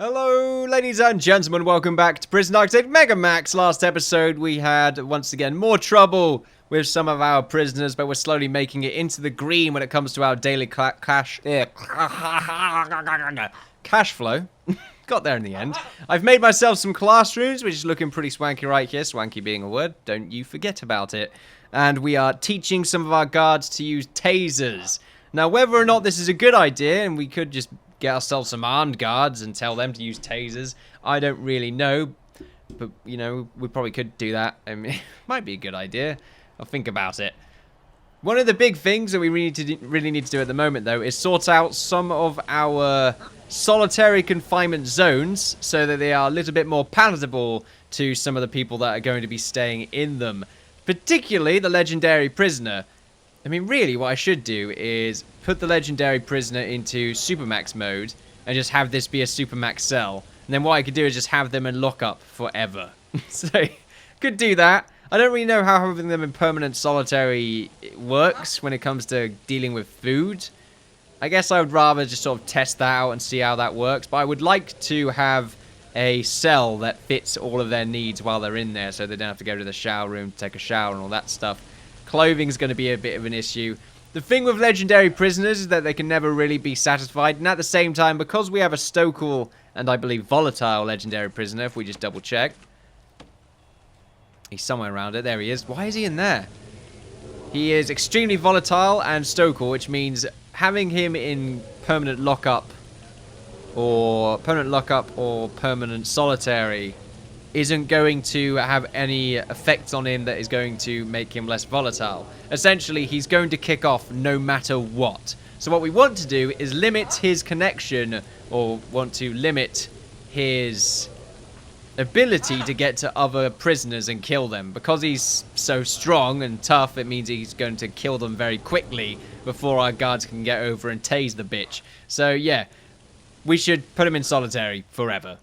Hello, ladies and gentlemen. Welcome back to Prison Architect Megamax. Last episode, we had, once again, more trouble with some of our prisoners, but we're slowly making it into the green when it comes to our daily cash flow. Got there in the end. I've made myself some classrooms, which is looking pretty swanky right here. Swanky being a word. Don't you forget about it. And we are teaching some of our guards to use tasers. Now, whether or not this is a good idea, and we could just get ourselves some armed guards and tell them to use tasers, I don't really know. But, you know, we probably could do that. I mean, it might be a good idea. I'll think about it. One of the big things that we really need to do at the moment, though, is sort out some of our solitary confinement zones so that they are a little bit more palatable to some of the people that are going to be staying in them. Particularly the legendary prisoner. I mean, really, what I should do is put the legendary prisoner into Supermax mode and just have this be a Supermax cell. And then what I could do is just have them in lockup forever. So, could do that. I don't really know how having them in permanent solitary works when it comes to dealing with food. I guess I would rather just sort of test that out and see how that works. But I would like to have a cell that fits all of their needs while they're in there, so they don't have to go to the shower room to take a shower and all that stuff. Clothing is going to be a bit of an issue. The thing with legendary prisoners is that they can never really be satisfied. And at the same time, because we have a stoical and I believe volatile legendary prisoner, if we just double check. He's somewhere around it. There he is. Why is he in there? He is extremely volatile and stoical, which means having him in permanent lockup or permanent solitary isn't going to have any effect on him that is going to make him less volatile. Essentially, he's going to kick off no matter what. So what we want to do is limit his connection, or want to limit his ability to get to other prisoners and kill them. Because he's so strong and tough, it means he's going to kill them very quickly before our guards can get over and tase the bitch. So yeah, we should put him in solitary forever.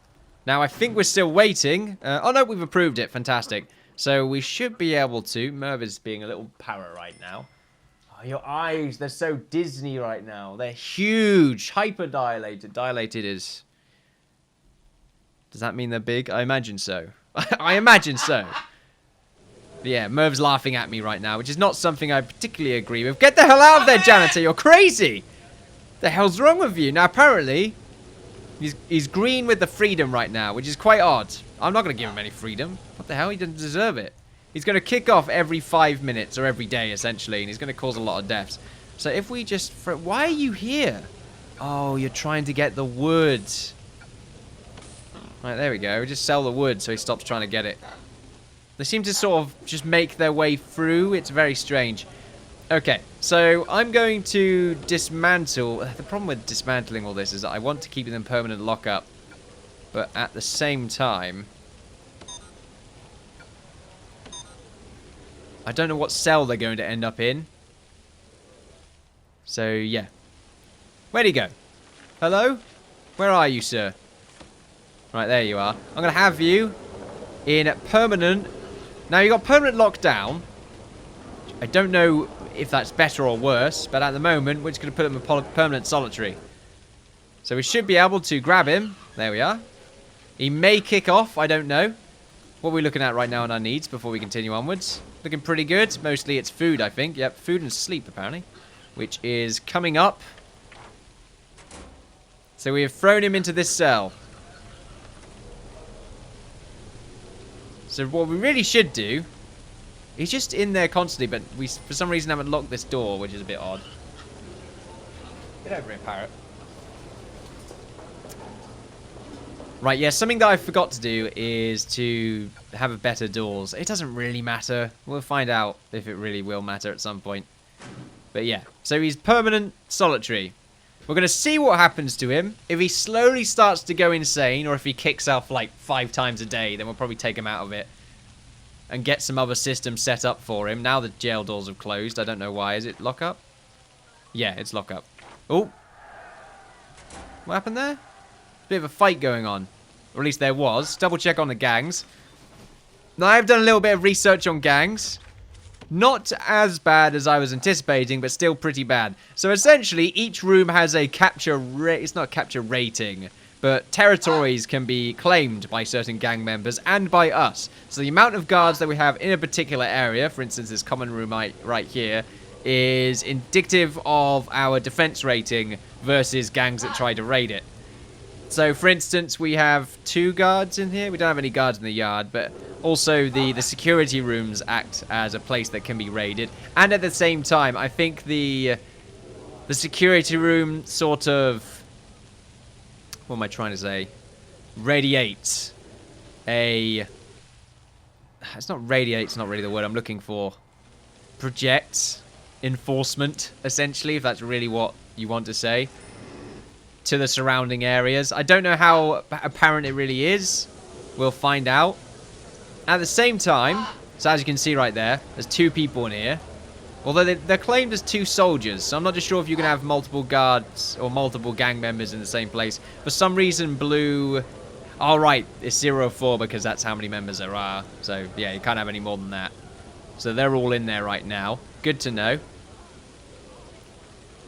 Now, I think we're still waiting. Oh, no, we've approved it. Fantastic. So, we should be able to... Merv is being a little para right now. Oh, your eyes, they're so Disney right now. They're huge. Hyper-dilated. Dilated is... Does that mean they're big? I imagine so. I imagine so. But yeah, Merv's laughing at me right now, which is not something I particularly agree with. Get the hell out of there, janitor. You're crazy. The hell's wrong with you? Now, apparently... He's green with the freedom right now, which is quite odd. I'm not going to give him any freedom. What the hell? He doesn't deserve it. He's going to kick off every 5 minutes or every day, essentially, and he's going to cause a lot of deaths. So if we just... Why are you here? Oh, you're trying to get the wood. Right, there we go. Just sell the wood so he stops trying to get it. They seem to sort of just make their way through. It's very strange. Okay, so I'm going to dismantle... The problem with dismantling all this is that I want to keep them in permanent lockup. But at the same time... I don't know what cell they're going to end up in. So, yeah. Where'd he go? Hello? Where are you, sir? Right, there you are. I'm going to have you in permanent... Now, you got permanent lockdown. I don't know if that's better or worse, but at the moment, we're just going to put him in permanent solitary. So we should be able to grab him. There we are. He may kick off, I don't know. What are we looking at right now on our needs before we continue onwards? Looking pretty good. Mostly it's food, I think. Yep, food and sleep, apparently. Which is coming up. So we have thrown him into this cell. So what we really should do... He's just in there constantly, but we, for some reason, haven't locked this door, which is a bit odd. Get over here, parrot. Right, yeah, something that I forgot to do is to have a better doors. It doesn't really matter. We'll find out if it really will matter at some point. But yeah, so he's permanent solitary. We're going to see what happens to him. If he slowly starts to go insane, or if he kicks off like 5 times a day, then we'll probably take him out of it. And get some other system set up for him. Now the jail doors have closed. I don't know why. Is it lock up? Yeah, it's lock up. Oh. What happened there? Bit of a fight going on. Or at least there was. Double check on the gangs. Now I've done a little bit of research on gangs. Not as bad as I was anticipating, but still pretty bad. So essentially, each room has a capture rate. It's not capture rating. but territories can be claimed by certain gang members and by us. So the amount of guards that we have in a particular area, for instance, this common room right here, is indicative of our defense rating versus gangs that try to raid it. So, for instance, we have 2 guards in here. We don't have any guards in the yard, but also the security rooms act as a place that can be raided. And at the same time, I think the security room sort of... What am I trying to say? Radiates a... It's not radiates, not really the word I'm looking for. Projects enforcement, essentially, if that's really what you want to say, to the surrounding areas. I don't know how apparent it really is. We'll find out. At the same time, so as you can see right there, there's 2 people in here. Although they're claimed as 2 soldiers, so I'm not just sure if you can have multiple guards or multiple gang members in the same place. For some reason, blue... Oh, right, it's 0-4 because that's how many members there are. So, yeah, you can't have any more than that. So they're all in there right now. Good to know.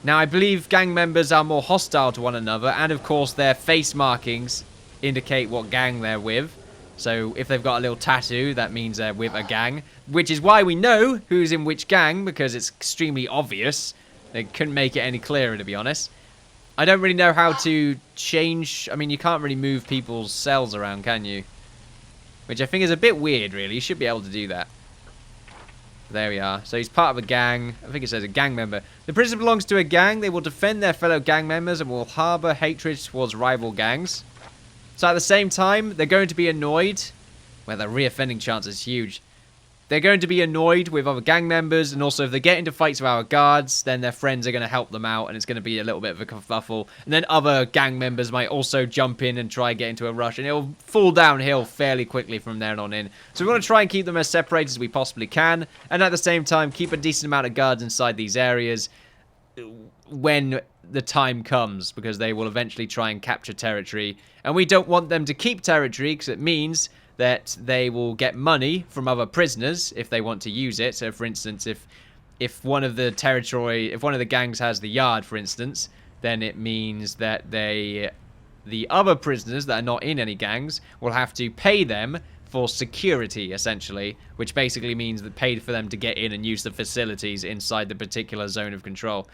Now, I believe gang members are more hostile to one another, and of course their face markings indicate what gang they're with. So if they've got a little tattoo, that means they're with a gang, which is why we know who's in which gang, because it's extremely obvious. They couldn't make it any clearer, to be honest. I don't really know how to change... I mean, you can't really move people's cells around, can you? Which I think is a bit weird, really. You should be able to do that. There we are. So he's part of a gang. I think it says a gang member. The prisoner belongs to a gang. They will defend their fellow gang members and will harbor hatred towards rival gangs. So at the same time, they're going to be annoyed. Well, their reoffending chance is huge. They're going to be annoyed with other gang members, and also if they get into fights with our guards, then their friends are going to help them out, and it's going to be a little bit of a kerfuffle. And then other gang members might also jump in and try and get into a rush, and it'll fall downhill fairly quickly from there on in. So we want to try and keep them as separated as we possibly can, and at the same time keep a decent amount of guards inside these areas when the time comes, because they will eventually try and capture territory. And we don't want them to keep territory, because it means that they will get money from other prisoners if they want to use it. So, for instance, if one of the gangs has the yard, for instance, then it means that the other prisoners that are not in any gangs will have to pay them for security, essentially, which basically means that paid for them to get in and use the facilities inside the particular zone of control.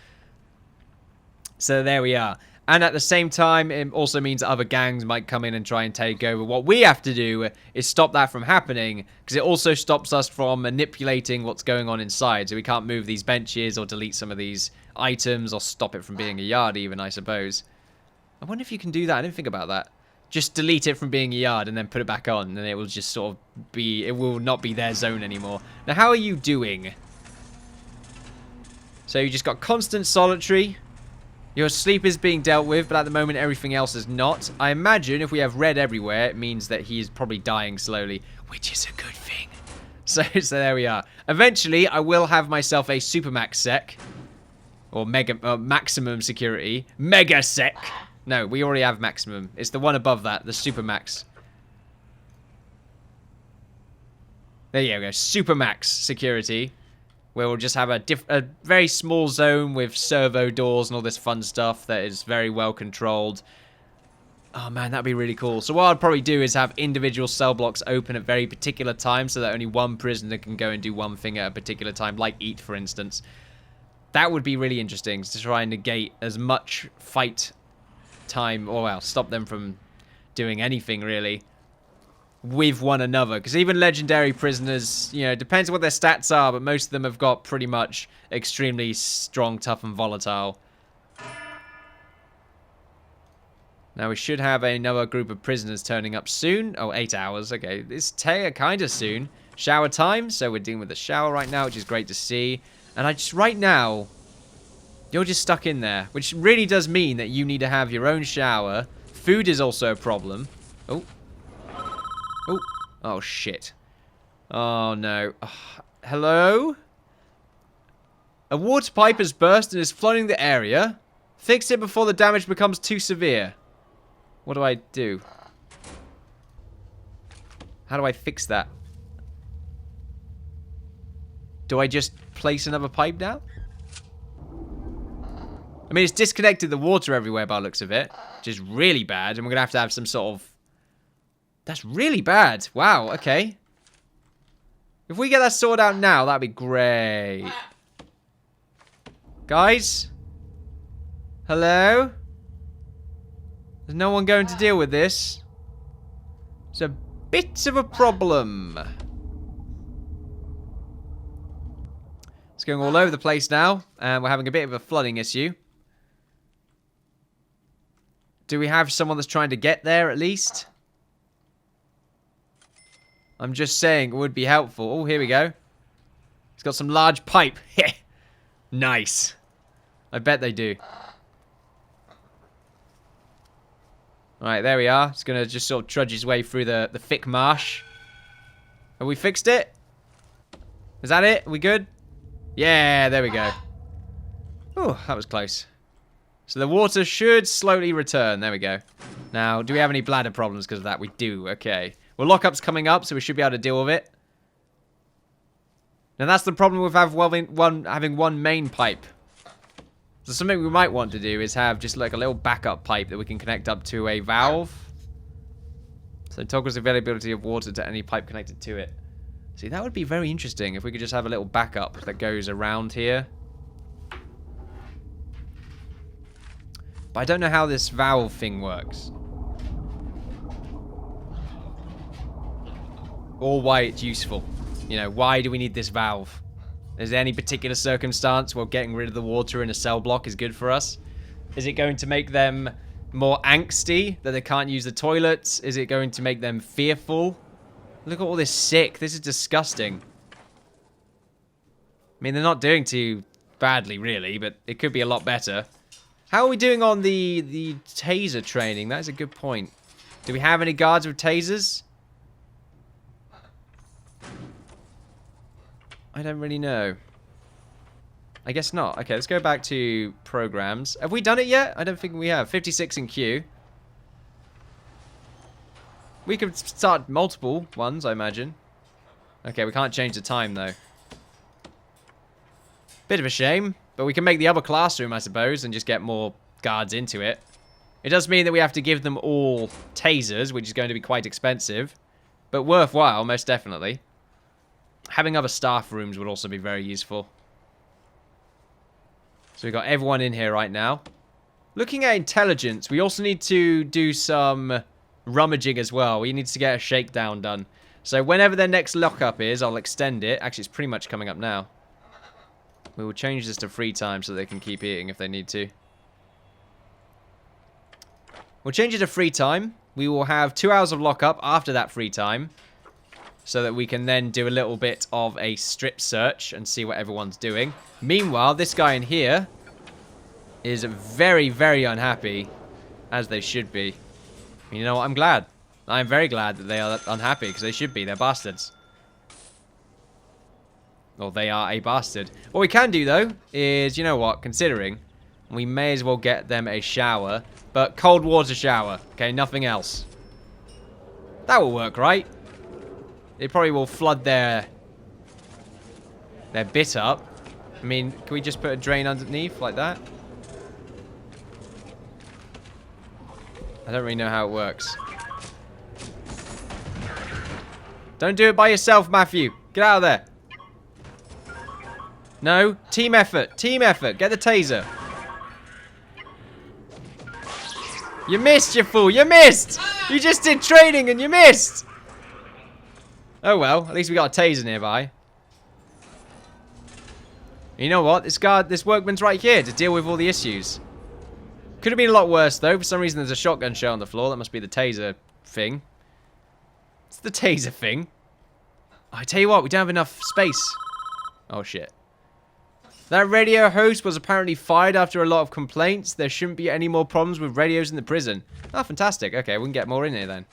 So there we are. And at the same time, it also means that other gangs might come in and try and take over. What we have to do is stop that from happening, because it also stops us from manipulating what's going on inside. So we can't move these benches or delete some of these items or stop it from being a yard even, I suppose. I wonder if you can do that. I didn't think about that. Just delete it from being a yard and then put it back on, and it will just sort of be... It will not be their zone anymore. Now, how are you doing? So you just got constant solitary. Your sleep is being dealt with, but at the moment everything else is not. I imagine if we have red everywhere, it means that he is probably dying slowly, which is a good thing. So there we are. Eventually, I will have myself a supermax sec, or maximum security. Mega sec. No, we already have maximum. It's the one above that, the supermax. There you go, supermax security. Where we'll just have a very small zone with servo doors and all this fun stuff that is very well controlled. Oh man, that'd be really cool. So what I'd probably do is have individual cell blocks open at very particular times so that only one prisoner can go and do one thing at a particular time, like eat, for instance. That would be really interesting, to try and negate as much fight time, or well, stop them from doing anything really with one another, because even legendary prisoners, you know, it depends on what their stats are, but most of them have got pretty much extremely strong, tough, and volatile. Now we should have another group of prisoners turning up soon. Oh, 8 hours. Okay, it's kind of soon. Shower time, so we're dealing with the shower right now, which is great to see. And I just, right now, you're just stuck in there, which really does mean that you need to have your own shower. Food is also a problem. Oh. Oh, oh shit. Oh no. Hello? A water pipe has burst and is flooding the area. Fix it before the damage becomes too severe. What do I do? How do I fix that? Do I just place another pipe down? I mean, it's disconnected the water everywhere by the looks of it, which is really bad. And we're going to have some sort of... That's really bad. Wow, okay. If we get that sorted out now, that'd be great. Guys? Hello? There's no one going to deal with this. It's a bit of a problem. It's going all over the place now, and we're having a bit of a flooding issue. Do we have someone that's trying to get there at least? I'm just saying it would be helpful. Oh, here we go. It's got some large pipe. Nice. I bet they do. Alright, there we are. It's going to just sort of trudge his way through the thick marsh. Have we fixed it? Is that it? Are we good? Yeah, there we go. Oh, that was close. So the water should slowly return. There we go. Now, do we have any bladder problems because of that? We do. Okay. Well, lockup's coming up, so we should be able to deal with it. Now, that's the problem with having one main pipe. So something we might want to do is have just like a little backup pipe that we can connect up to a valve. So it toggles the availability of water to any pipe connected to it. See, that would be very interesting if we could just have a little backup that goes around here. But I don't know how this valve thing works. Or why it's useful. You know, why do we need this valve? Is there any particular circumstance where getting rid of the water in a cell block is good for us? Is it going to make them more angsty that they can't use the toilets? Is it going to make them fearful? Look at all this sick. This is disgusting. I mean, they're not doing too badly, really, but it could be a lot better. How are we doing on the taser training? That is a good point. Do we have any guards with tasers? I don't really know. I guess not. Okay, let's go back to programs. Have we done it yet? I don't think we have. 56 in queue. We could start multiple ones, I imagine. Okay, we can't change the time, though. Bit of a shame. But we can make the other classroom, I suppose, and just get more guards into it. It does mean that we have to give them all tasers, which is going to be quite expensive. But worthwhile, most definitely. Having other staff rooms would also be very useful. So we've got everyone in here right now. Looking at intelligence, we also need to do some rummaging as well. We need to get a shakedown done. So whenever their next lockup is, I'll extend it. Actually, it's pretty much coming up now. We will change this to free time so they can keep eating if they need to. We'll change it to free time. We will have 2 hours of lockup after that free time. So that we can then do a little bit of a strip search and see what everyone's doing. Meanwhile, this guy in here is very, very unhappy. As they should be. You know what? I'm glad. I'm very glad that they are unhappy because they should be. They're bastards. Or they are a bastard. What we can do, though, is, you know what? Considering, we may as well get them a shower. But cold water shower. Okay, nothing else. That will work, right? It probably will flood their bit up. I mean, can we just put a drain underneath like that? I don't really know how it works. Don't do it by yourself, Matthew. Get out of there. No. Team effort. Team effort. Get the taser. You missed, you fool. You missed. You just did training and you missed. Oh well, at least we got a taser nearby. You know what? This workman's right here to deal with all the issues. Could have been a lot worse though. For some reason there's a shotgun shell on the floor. That must be the taser thing. It's the taser thing. I tell you what, we don't have enough space. Oh shit. That radio host was apparently fired after a lot of complaints. There shouldn't be any more problems with radios in the prison. Oh, fantastic. Okay, we can get more in here then.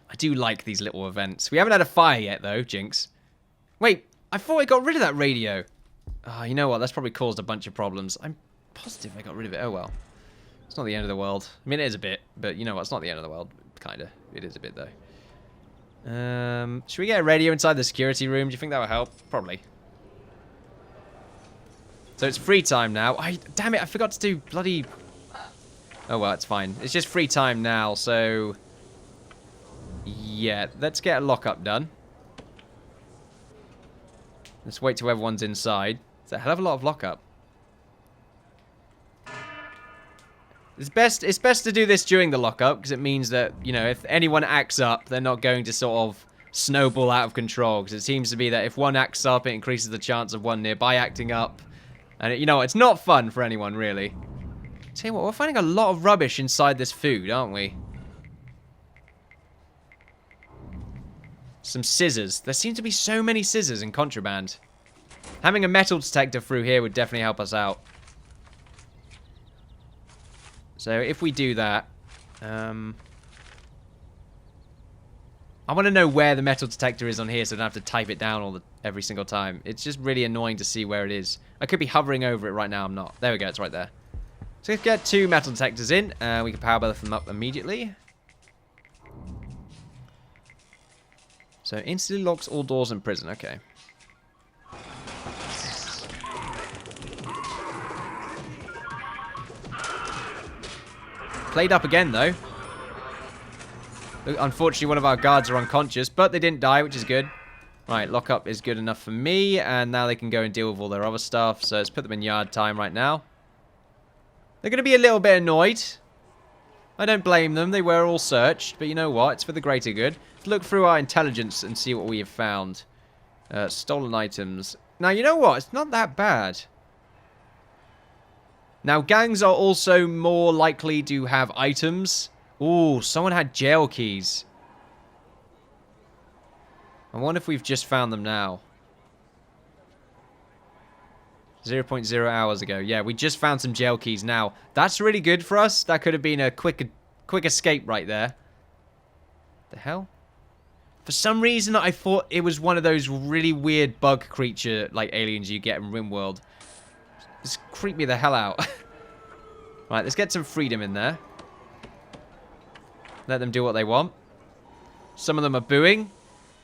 I do like these little events. We haven't had a fire yet, though, Jinx. Wait, I thought I got rid of that radio. Oh, you know what? That's probably caused a bunch of problems. I'm positive I got rid of it. Oh, well. It's not the end of the world. I mean, it is a bit, but you know what? It's not the end of the world. Kind of. It is a bit, though. Should we get a radio inside the security room? Do you think that will help? Probably. So it's free time now. Damn it, I forgot to do bloody... Oh, well, it's fine. It's just free time now, so... Yeah, let's get a lockup done. Let's wait till everyone's inside. It's a hell of a lot of lockup. It's best to do this during the lockup, because it means that, you know, if anyone acts up, they're not going to sort of snowball out of control. Because it seems to be that if one acts up, it increases the chance of one nearby acting up. And, you know, it's not fun for anyone, really. Tell you what, we're finding a lot of rubbish inside this food, aren't we? Some scissors. There seem to be so many scissors in contraband. Having a metal detector through here would definitely help us out. So if we do that, I want to know where the metal detector is on here so I don't have to type it down every single time. It's just really annoying to see where it is. I could be hovering over it right now, I'm not. There we go, it's right there. So let's get 2 metal detectors in, we can power both of them up immediately. So instantly locks all doors in prison, okay. Played up again, though. Unfortunately, one of our guards are unconscious, but they didn't die, which is good. Right, lockup is good enough for me, and now they can go and deal with all their other stuff. So let's put them in yard time right now. They're going to be a little bit annoyed. I don't blame them. They were all searched, but you know what? It's for the greater good. Let's look through our intelligence and see what we have found. Stolen items. Now, you know what? It's not that bad. Now, gangs are also more likely to have items. Ooh, someone had jail keys. I wonder if we've just found them now. 0.0 hours ago. Yeah, we just found some jail keys now. That's really good for us. That could have been a quick escape right there. The hell? For some reason, I thought it was one of those really weird bug creature like aliens you get in RimWorld. This creeped me the hell out. Right, let's get some freedom in there. Let them do what they want. Some of them are booing.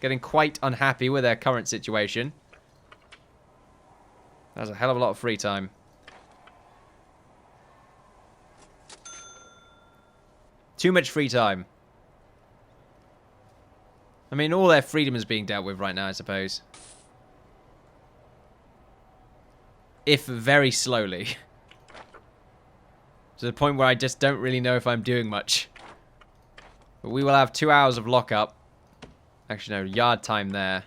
Getting quite unhappy with their current situation. That's a hell of a lot of free time. Too much free time. I mean, all their freedom is being dealt with right now, I suppose. If very slowly. To the point where I just don't really know if I'm doing much. But we will have 2 hours of lockup. Actually, no, yard time there.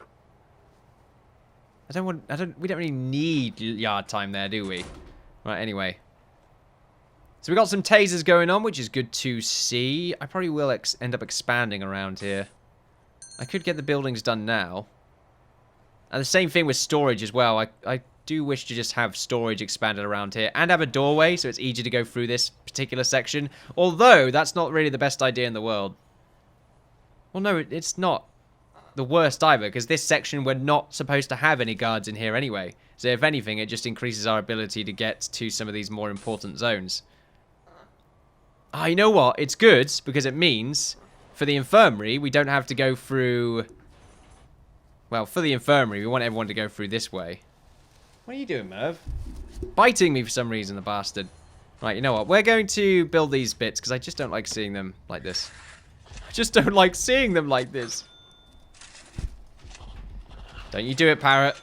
We don't really need yard time there, do we? Right, anyway. So we got some tasers going on, which is good to see. I probably will end up expanding around here. I could get the buildings done now. And the same thing with storage as well. I do wish to just have storage expanded around here and have a doorway so it's easier to go through this particular section. Although, that's not really the best idea in the world. Well, no, it's not the worst either, because this section we're not supposed to have any guards in here anyway. So if anything, it just increases our ability to get to some of these more important zones. Ah, you know what? It's good, because it means for the infirmary, we don't have to go through... Well, for the infirmary, we want everyone to go through this way. What are you doing, Merv? Biting me for some reason, the bastard. Right, you know what? We're going to build these bits, because I just don't like seeing them like this. I just don't like seeing them like this. Don't you do it, parrot.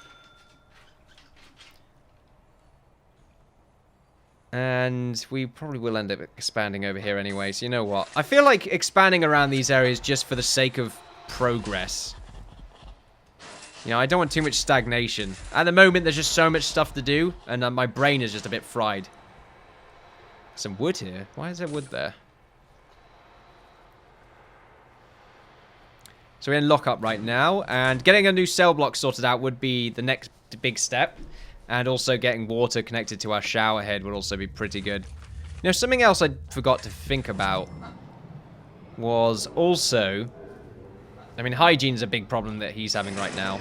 And we probably will end up expanding over here anyway, so you know what? I feel like expanding around these areas just for the sake of progress. You know, I don't want too much stagnation. At the moment, there's just so much stuff to do, and my brain is just a bit fried. Some wood here. Why is there wood there? So we're in lockup right now, and getting a new cell block sorted out would be the next big step. And also getting water connected to our shower head would also be pretty good. You know, something else I forgot to think about was also... I mean, hygiene's a big problem that he's having right now.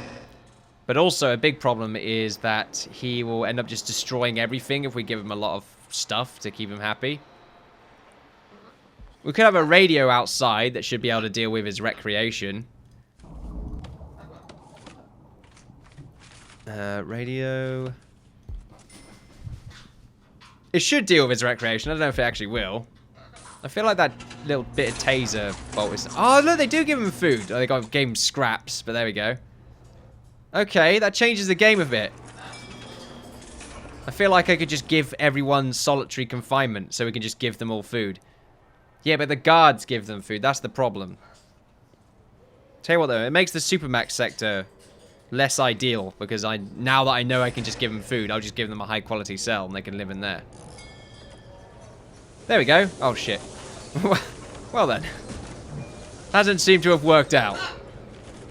But also a big problem is that he will end up just destroying everything if we give him a lot of stuff to keep him happy. We could have a radio outside that should be able to deal with his recreation. Radio. It should deal with its recreation. I don't know if it actually will. I feel like that little bit of taser bolt is... Oh, look, they do give him food. Oh, they gave him scraps, but there we go. Okay, that changes the game a bit. I feel like I could just give everyone solitary confinement, so we can just give them all food. Yeah, but the guards give them food. That's the problem. Tell you what, though, it makes the Supermax sector less ideal, because now that I know I can just give them food, I'll just give them a high-quality cell, and they can live in there. There we go. Oh, shit. Well, then. Hasn't seemed to have worked out.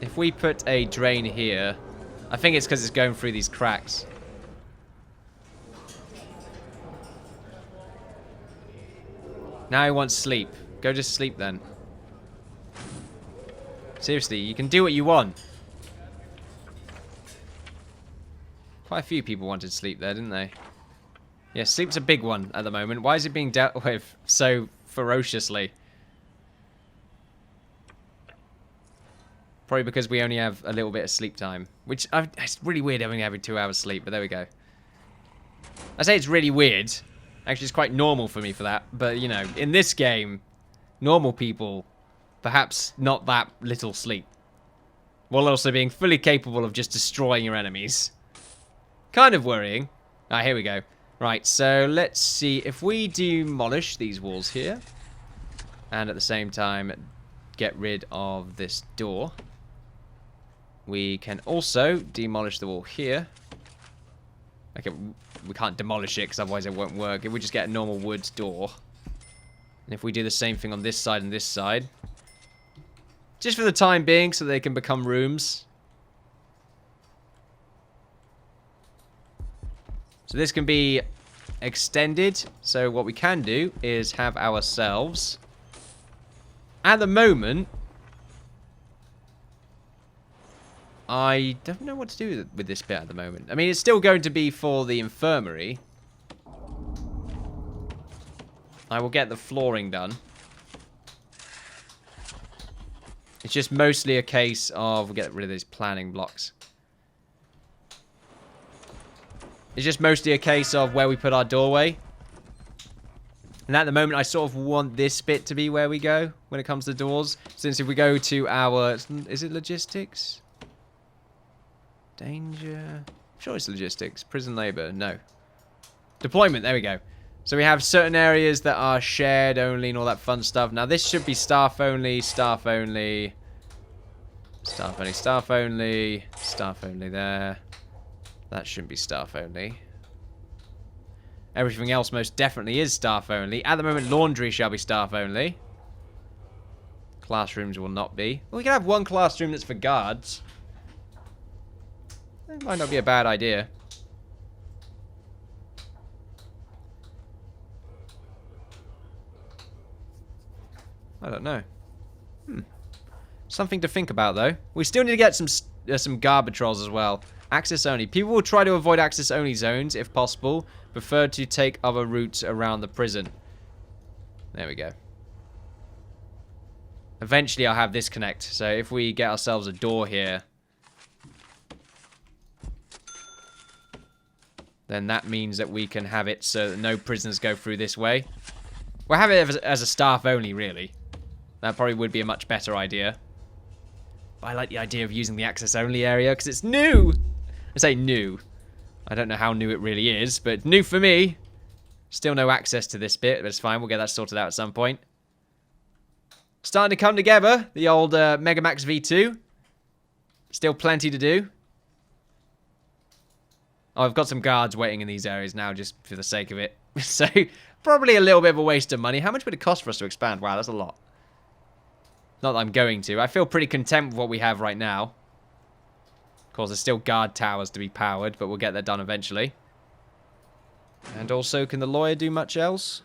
If we put a drain here... I think it's because it's going through these cracks. Now he wants sleep. Go to sleep, then. Seriously, you can do what you want. Quite a few people wanted sleep there, didn't they? Yeah, sleep's a big one at the moment. Why is it being dealt with so ferociously? Probably because we only have a little bit of sleep time. Which, it's really weird having 2 hours sleep, but there we go. I say it's really weird. Actually, it's quite normal for me for that. But, you know, in this game, normal people, perhaps not that little sleep. While also being fully capable of just destroying your enemies. Kind of worrying. Ah, here we go. Right, so let's see. If we demolish these walls here, and at the same time get rid of this door, we can also demolish the wall here. Okay, we can't demolish it because otherwise it won't work. If we just get a normal wood door, and if we do the same thing on this side and this side, just for the time being so they can become rooms. So this can be extended. So what we can do is have ourselves, at the moment, I don't know what to do with this bit at the moment. I mean, it's still going to be for the infirmary. I will get the flooring done. It's just mostly a case of... We'll get rid of these planning blocks. It's just mostly a case of where we put our doorway. And at the moment, I sort of want this bit to be where we go when it comes to doors. Since if we go to our... Is it logistics? Danger... I'm sure it's logistics. Prison labor. No. Deployment. There we go. So we have certain areas that are shared only and all that fun stuff. Now this should be staff only, staff only, staff only, staff only, staff only there. That shouldn't be staff only. Everything else most definitely is staff only. At the moment, laundry shall be staff only. Classrooms will not be. Well, we can have one classroom that's for guards. That might not be a bad idea. I don't know. Something to think about, though. We still need to get some guard patrols as well. Access only. People will try to avoid access only zones if possible. Prefer to take other routes around the prison. There we go. Eventually, I'll have this connect. So if we get ourselves a door here, then that means that we can have it so that no prisoners go through this way. We'll have it as a staff only, really. That probably would be a much better idea. But I like the idea of using the access only area because it's new. I say new. I don't know how new it really is, but new for me. Still no access to this bit, but it's fine. We'll get that sorted out at some point. Starting to come together, the old Megamax V2. Still plenty to do. Oh, I've got some guards waiting in these areas now just for the sake of it. So, probably a little bit of a waste of money. How much would it cost for us to expand? Wow, that's a lot. Not that I'm going to. I feel pretty content with what we have right now. Of course, there's still guard towers to be powered, but we'll get that done eventually. And also, can the lawyer do much else?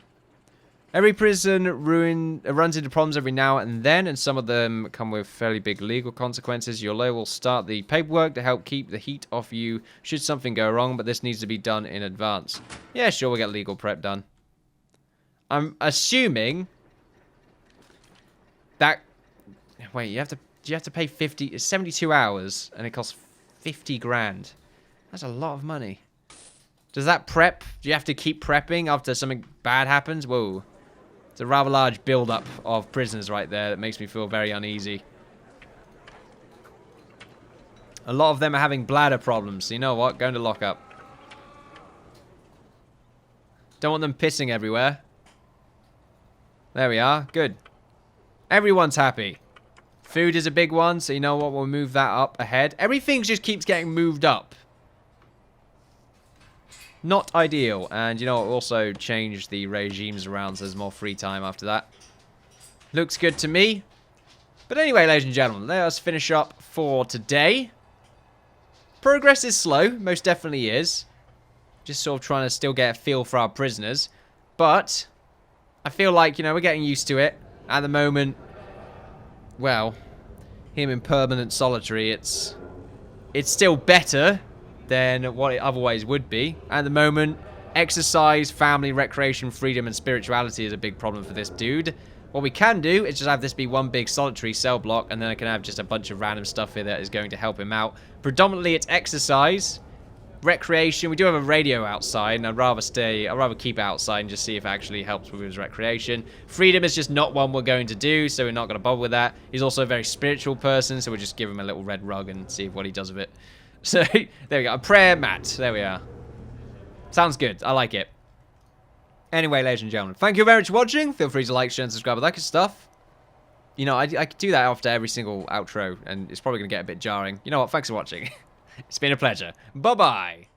Every prison runs into problems every now and then, and some of them come with fairly big legal consequences. Your lawyer will start the paperwork to help keep the heat off you should something go wrong, but this needs to be done in advance. Yeah, sure, we'll get legal prep done. I'm assuming that... Wait, you have to pay 72 hours, and it costs 50 grand. That's a lot of money. Does that prep? Do you have to keep prepping after something bad happens? Whoa. It's a rather large build-up of prisoners right there that makes me feel very uneasy. A lot of them are having bladder problems. So you know what? Go into lockup. Don't want them pissing everywhere. There we are. Good. Everyone's happy. Food is a big one, so you know what? We'll move that up ahead. Everything just keeps getting moved up. Not ideal. And you know what? We'll also change the regimes around so there's more free time after that. Looks good to me. But anyway, ladies and gentlemen, let us finish up for today. Progress is slow. Most definitely is. Just sort of trying to still get a feel for our prisoners. But I feel like, you know, we're getting used to it. At the moment, well, him in permanent solitary, it's still better than what it otherwise would be. At the moment, exercise, family, recreation, freedom, and spirituality is a big problem for this dude. What we can do is just have this be one big solitary cell block, and then I can have just a bunch of random stuff here that is going to help him out. Predominantly, it's exercise. Recreation, we do have a radio outside, and I'd rather keep it outside and just see if it actually helps with his recreation. Freedom is just not one we're going to do, so we're not going to bother with that. He's also a very spiritual person, so we'll just give him a little red rug and see what he does with it. So, there we go. A prayer mat. There we are. Sounds good. I like it. Anyway, ladies and gentlemen, thank you very much for watching. Feel free to like, share, and subscribe, all that good stuff. You know, I could do that after every single outro, and it's probably going to get a bit jarring. You know what? Thanks for watching. It's been a pleasure. Bye-bye.